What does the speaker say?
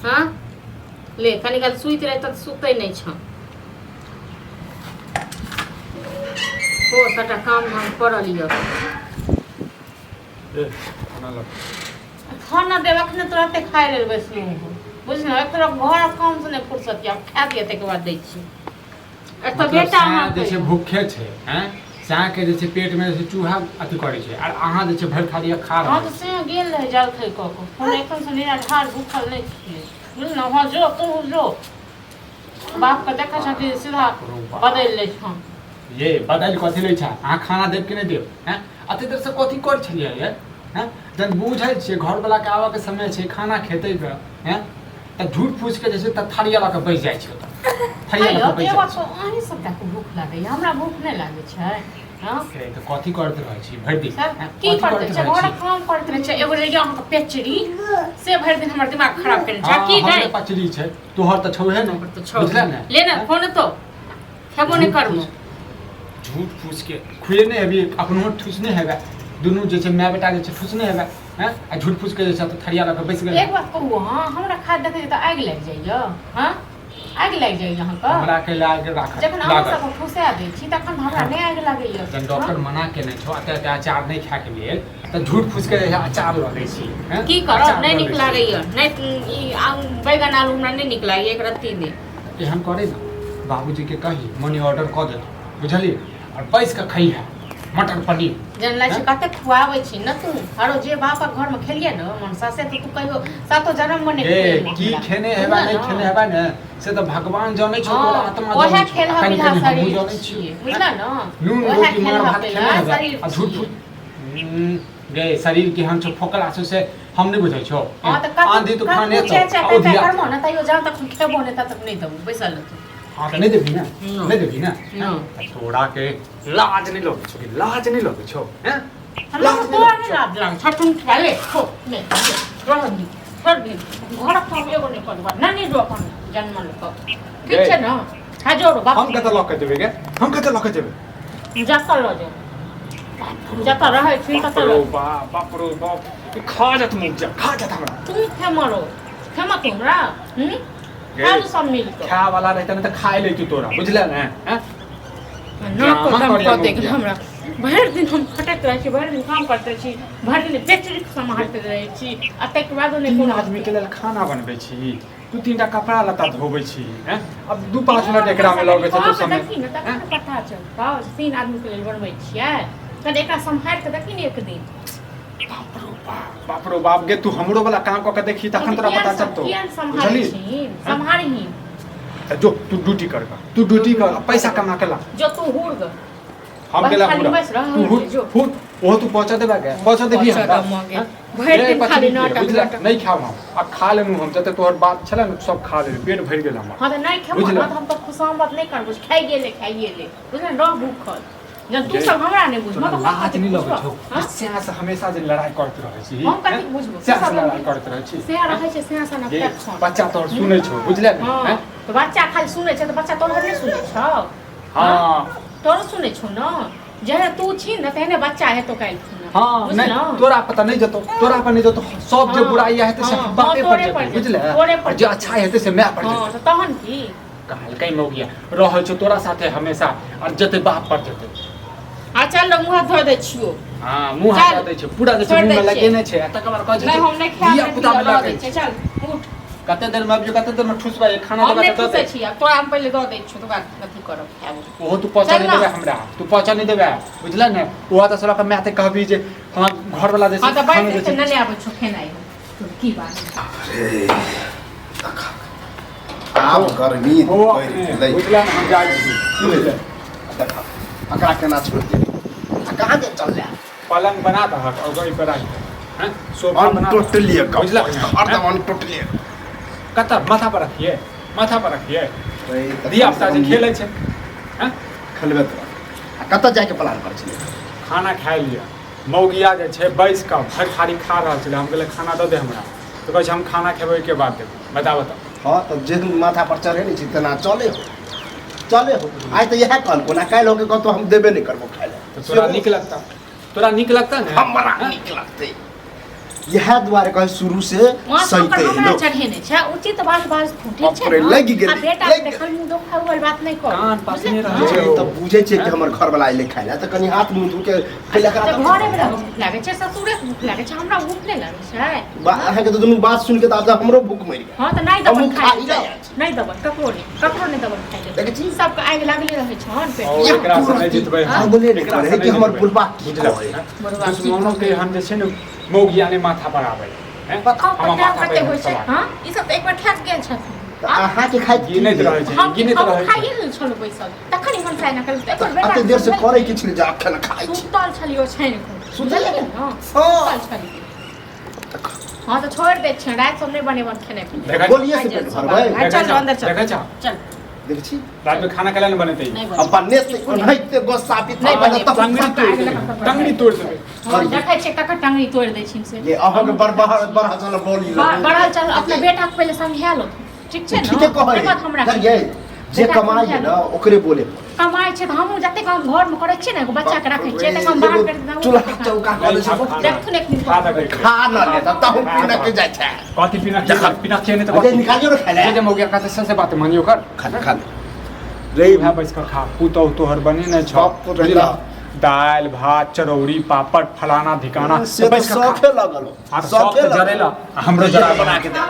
हाँ ले कनी काल सुइत रहे तो सुतै नहीं छ हो सटा काम धाम करल लियो ए खाना लग खाना देवक ने तुरंत खाए ले बैसलू बुझल एक तरफ घर काम से नहीं फुर्सत या खा दिए तक बाद दै छी एक तो बेटा अहाँ जैसे भूखे छे हैं चाह के जैसे पेट में जैसे चूहा अथी करे छे और अहाँ जैसे भर खाली खा हां रहे तो से गेल रहे जल खै को हम एकदम से निराधार भूखल नहीं छी बुझल हां जो तू जो बाप का देखा छथि सीधा बदल ले छ ये बदल कथी ले छा अहाँ खाना देब कि नहीं देब हैं अते देर से कथी कर छलिए ये हैं जब बुझै छे घर वाला के आवा के समय छे खाना खेते के हैं त झूठ फूस के जैसे त थारिया ला के बैठ जाय छै त थारिया ला के बैठ जाय छै अहीं सबटा के भूख लागे हमरा भूख नहीं लागे छै हां तो कथी करते रहै छी भरि दिन की करते छै घर काम करते रहै छै एगो रहिया हम पेचरी से भरि दिन हमर दिमाग खराब करे छै की गई पचरी छै तोहर त छौहे न बुझला न ले ना फोन तो खेबो नहीं करबो झूठ फूस के खुए नहीं हेबी अपनो ठुस नहीं हेबे दुनू जे छै माय बेटा जे छै ठुस नहीं हेबे हैं आ झूठ फूस के जे छै त थरिया लग बैस गेल एक बात कहू हां हमरा खाद देखे त आग लग जाइयो हां आग लग जाइयो यहां का हमरा के लाग राख जखन हम सब फुसा दै छी तखन हमरा नहीं आग लागैयो जन डॉक्टर मना केने छौ अते अचार नहीं खा के लेल त झूठ फूस के अचार ल दै छी हैं की करब नहीं निक लागैयो नहीं ई बैगन आलू हमरा नहीं निक लागैयो एक रत्ती दे एहन करे न बाबूजी के कही मनी ऑर्डर क दे बुझली और पैस के खई है मटर पनीर जनला से कते खुआबै छी न तू हरो जे बापा घर में खेलिए न मन सासे तो तू कहियो सातो जन्म मने की खेने हेबा नहीं खेने हेबा न से तो भगवान जाने छो तोरा आत्मा जाने ओहे खेल हबिला शरीर जाने छी बुझला न नून ओहे रोटी खेल मार भात हबिला खेने हेबा शरीर आ झूठ गे शरीर के हम छो फोकल आसु से हम नहीं बुझै छो हां त आंधी तूफान है तो तो करमो न तइयो जान तक खेबो न तक नहीं दबो बैसल तू हाँ तो नहीं देवी ना नहीं देवी ना थोड़ा के लाज नहीं लोगे छो लाज नहीं लोगे छो हैं लाज तो नहीं लाज लाग छटुन खाले खो ने रहनी कर दी घर काम एगो नहीं करबा नानी जो अपन जन्म ल ठीक छै न हाजोरो बाप हम कत लक देबे के हम कत लक देबे जाता ल जो जाता रहे छी कत ल बाप रो बाप खा जात मुझ जा खा जात हमरा तू खेमरो खेमा तुमरा खाओ सब मिल के खा वाला रहता न त खाए ले तू तोरा बुझला न हैं ना को दम क दे हमरा भर दिन हम खटत रहे छी भर दिन काम करते छी भर दिन बेचरी संभालते रहे छी आ तक बाद ने तीन आदमी के लेल खाना बनबै छी दू तीनटा कपड़ा लत्ता धोबै छी हैं अब 2-5 मिनट एकरा में लगे छै तो समय देखी न तखन पता चलता तीन आदमी के लेल बनबै छियै त एकरा संभाल के देखी न एक दिन बाप रो बाप गे तू हमरो वाला काम क के देखी तखन तोरा पता चलतो बुझली संभाली जो तू ड्यूटी कर तू ड्यूटी कर पैसा कमा के ला जो तू हुड़ ग हम गेला हुड़ तू हुड़ ओ तू पहुंचा देबा के पहुंचा देबी हम भर दिन खाली नाटक नहीं खाव हम अब खा लेनु हम जते तोहर बात छले न सब खा ले पेट भर गेल हम हां त नहीं खेबो न हम तो खुशामत नहीं करबो खाइए ले बुझल न भूखल जब तू सब हमरा नहीं बुझ मतलब लाज नहीं लगे छौ से हमेशा जे लड़ाई करत रहै छी हम कथि बुझबो से लड़ाई करत रहै छी से रहै छै से ना बच्चा तोहर सुनै छौ बुझले न हैं तो बच्चा खाली सुनै छै त बच्चा तोहर नहीं सुनै छौ हां तोरो सुनै छौ न जहे तू छी न तहने बच्चा है तो काल हां नहीं तोरा पता नहीं जतो तोरा पर नहीं जतो सब जे बुराई है से बापे पर बुझले जे अच्छा है से मैं पर हां त तहन की काल कई मो गया रहै छौ तोरा साथे हमेशा और जते बाप पर जते आ चल मुंह धो दे छियो हां मुंह धो दे छै पूरा जे मुंह में लगेने छै तक बार कह नहीं हम नहीं खा पुता में लगे छै चल उठ कते देर में अब जो कते देर में ठुसबा खाना देबा त दे छी तो हम पहले दो दे छी तो बात कथि करब खाबो ओहो तू पहुंचा नहीं देबे हमरा तू पहुंचा नहीं देबे बुझला न ओहा त सला के मैं त कहबी जे हम घर वाला जैसे हां त बैठ के न ले आबै छो खेनाई तो की बात अरे आप गर्मी बुझला न हम जाई छी की भेले देखा अकरा केना छोड़ दे कहां दे चल ले पलंग बना दह और गई पर आई हैं सोफा बना टोटली बुझला अर्धमान टोटली कता माथा पर रखिए दिया अपना जे खेलै छै हैं खेलबे तो कत जाके प्लान कर छी खाना खाए लिया मौगिया जे छै बैस का भर थारी खा रहल छै हम कहले खाना दे हमरा तो कहै छै हम खाना खेबै के बाद देब बताओ त हां तो जे माथा पर चढ़े नहीं छी तना चले हो आज तो यह कहल को ना काल होके कह तो हम देबे नहीं करबो खाए ले तो तोरा निक लगता ना हमरा निक लगते यह द्वारे कहे शुरू से वहाँ सही पर हमरा लो चढ़ेने छै उचित बात बात ठीक छै अपने लगी गेल, आ बेटा लगी देखल मुंह देखा वाली बात नहीं कर कान पास नहीं रहे जे त बुझे छै कि हमर घर वाला आइले खाइला त कनी हाथ मुंह धो के पहिले करा घरे में भूख लागे छै ससुरे के भूख लागे छै हमरा भूख नहीं लागे छै अहाँ के त दुनू बात सुन के त आब हमरो भूख मरि गेल हां त नहीं हमहूँ दबन खाइ खाइ जाइ नहीं दबन ककरो नहीं दबन खाइ देखै छी? सबके आगि लागले रहे छन पेट और एकरा से नहीं जितबै हम बोले नहीं करे कि हमर बुलबा बुझल दुश्मनों के हम जे छै ने मौगिया ने माथा पर आबै हैं हम माथा पे होय छै हां ई सब त एक बार ठाक गेल छथिन अहाँ के खाइ गिनैत रहै छै हम गिनैत रहै छै खाइए लेल छलो बैसल तखन मन साइन कर एक बार अते देर से करे के छले जा खाना खाइ छी सुतल छलियो छैन सुतल न हाँ। सुतल छलियो हां तो छोड़ दे छै रात सब नहीं बनेबन खेने देखै बोलिए से पेट भरबै चल अंदर चल देखै छ चल देख छी रात में खाना केला नहीं बनते नहीं अब बनने से ओनाहिते गोस्सा पित नहीं बने, टंगड़ी तोड़ देबै हां देखै छै ककर टंगड़ी तोड़ दै छी से ये अहाँ के बड़ा चल बोली बड़ा चल अपने बेटा के पहले समझा लो ठीक छै न ठीके कहै बात हमरा ये जे कमाई है ना ओकरे बोले कमाई छै त हमहु जते काम घर में करै छियै न एगो बच्चा के रखै छियै त हम बाहर कर दऊ चूल्हा चौका कर देखथुन एक दिन खा देबै खा न ले त हम पीना के जाय छै कथी पीना पीना चाहिए नहीं तो अरे निकालियो ना खाले जे मौगिया कहते से बात मानियो कर खाना खा रे भाई बैस कर खा पुतौ तोहर बने नहीं छ बाप रे ला। दाल भात चरौरी पापड़ फलाना ढिकाना से तो बैस कर खा। शौखे लगल आ तो शौक शौखे तो जरेला हमरो जरा बना के दे